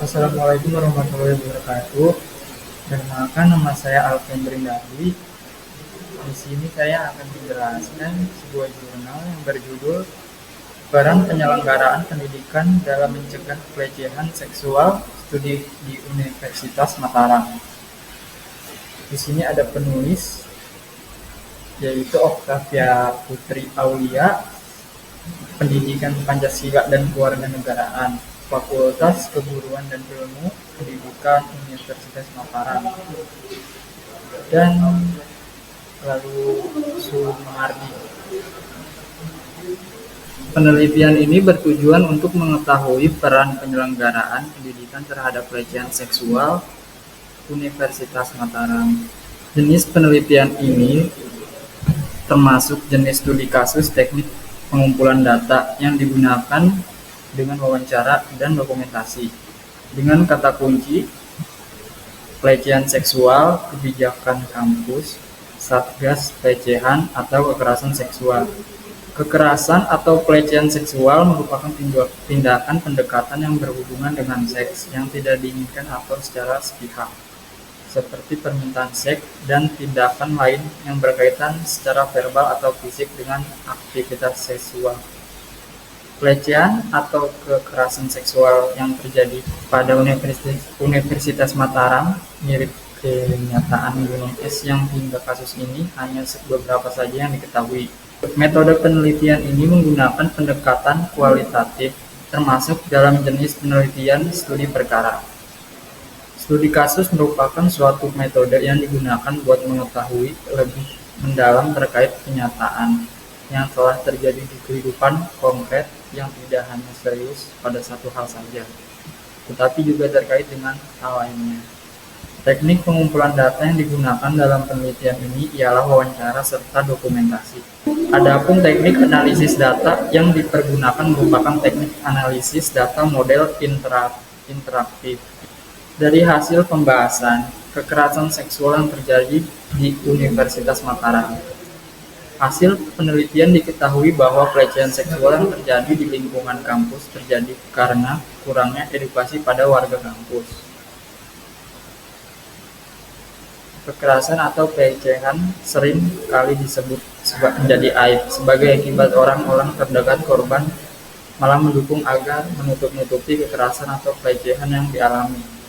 Assalamualaikum warahmatullahi wabarakatuh. Perkenalkan, nama saya Alvin Brindadi. Di sini saya akan menjelaskan sebuah jurnal yang berjudul Peran Penyelenggaraan Pendidikan dalam Mencegah Pelecehan Seksual Studi di Universitas Mataram. Di sini ada penulis, yaitu Octavia Putri Aulia, Pendidikan Pancasila dan Kewarganegaraan, Fakultas Keguruan dan Ilmu Pendidikan Universitas Mataram, dan lalu Sumardi. Penelitian ini bertujuan untuk mengetahui peran penyelenggaraan pendidikan terhadap pelecehan seksual Universitas Mataram. Jenis penelitian ini termasuk jenis studi kasus, teknik pengumpulan data yang digunakan dengan wawancara dan dokumentasi. Dengan kata kunci pelecehan seksual, kebijakan kampus, satgas pelecehan atau kekerasan seksual. Kekerasan atau pelecehan seksual merupakan tindakan pendekatan yang berhubungan dengan seks yang tidak diinginkan atau secara sepihak, seperti permintaan seks dan tindakan lain yang berkaitan secara verbal atau fisik dengan aktivitas seksual. Pelecehan atau kekerasan seksual yang terjadi pada Universitas Mataram mirip kenyataan gunung es yang hingga kasus ini hanya beberapa saja yang diketahui. Metode penelitian ini menggunakan pendekatan kualitatif, termasuk dalam jenis penelitian studi perkara. Studi kasus merupakan suatu metode yang digunakan buat mengetahui lebih mendalam terkait kenyataan yang telah terjadi di kehidupan konkret yang tidak hanya serius pada satu hal saja, tetapi juga terkait dengan hal lainnya. Teknik pengumpulan data yang digunakan dalam penelitian ini ialah wawancara serta dokumentasi. Adapun teknik analisis data yang dipergunakan merupakan teknik analisis data model interaktif. Dari hasil pembahasan kekerasan seksual yang terjadi di Universitas Mataram, hasil penelitian diketahui bahwa pelecehan seksual yang terjadi di lingkungan kampus terjadi karena kurangnya edukasi pada warga kampus. Kekerasan atau pelecehan sering kali disebut menjadi aib. Sebagai akibat, orang-orang terdekat korban malah mendukung agar menutup-nutupi kekerasan atau pelecehan yang dialami.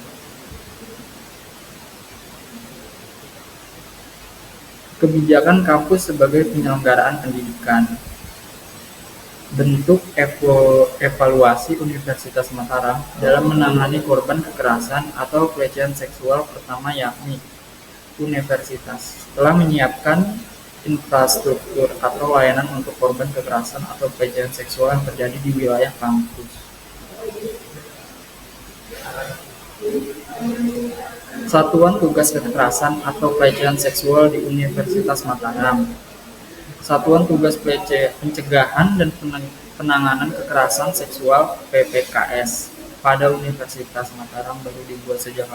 Kebijakan kampus sebagai penyelenggaraan pendidikan. Bentuk evaluasi Universitas Mataram dalam menangani korban kekerasan atau pelecehan seksual pertama yakni universitas telah menyiapkan infrastruktur atau layanan untuk korban kekerasan atau pelecehan seksual yang terjadi di wilayah kampus. Satuan Tugas Kekerasan atau Pelecehan Seksual di Universitas Mataram. Satuan Tugas Pencegahan dan Penanganan Kekerasan Seksual (PPKS) pada Universitas Mataram baru dibuat sejak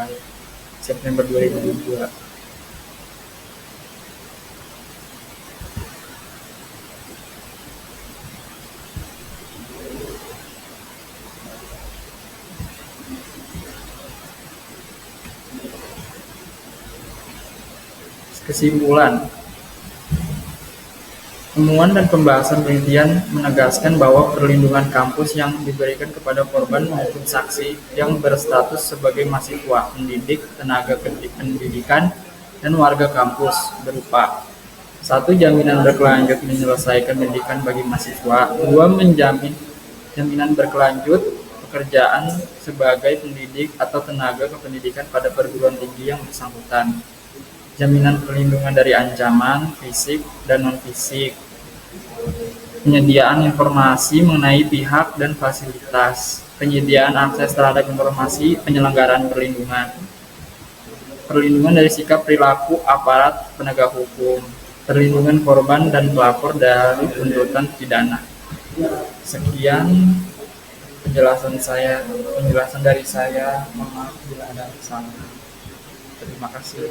September 2002. Kesimpulan, temuan dan pembahasan penelitian menegaskan bahwa perlindungan kampus yang diberikan kepada korban maupun saksi yang berstatus sebagai mahasiswa, pendidik, tenaga pendidikan, dan warga kampus berupa 1. Jaminan berkelanjut menyelesaikan pendidikan bagi mahasiswa. 2. Menjamin jaminan berkelanjut pekerjaan sebagai pendidik atau tenaga kependidikan pada perguruan tinggi yang bersangkutan. Jaminan perlindungan dari ancaman fisik dan non-fisik, penyediaan informasi mengenai pihak dan fasilitas, penyediaan akses terhadap informasi penyelenggaraan perlindungan, perlindungan dari sikap perilaku aparat penegak hukum, perlindungan korban dan pelapor dari tuntutan pidana. Sekian penjelasan dari saya. Mohon maaf bila ada kesalahan. Terima kasih.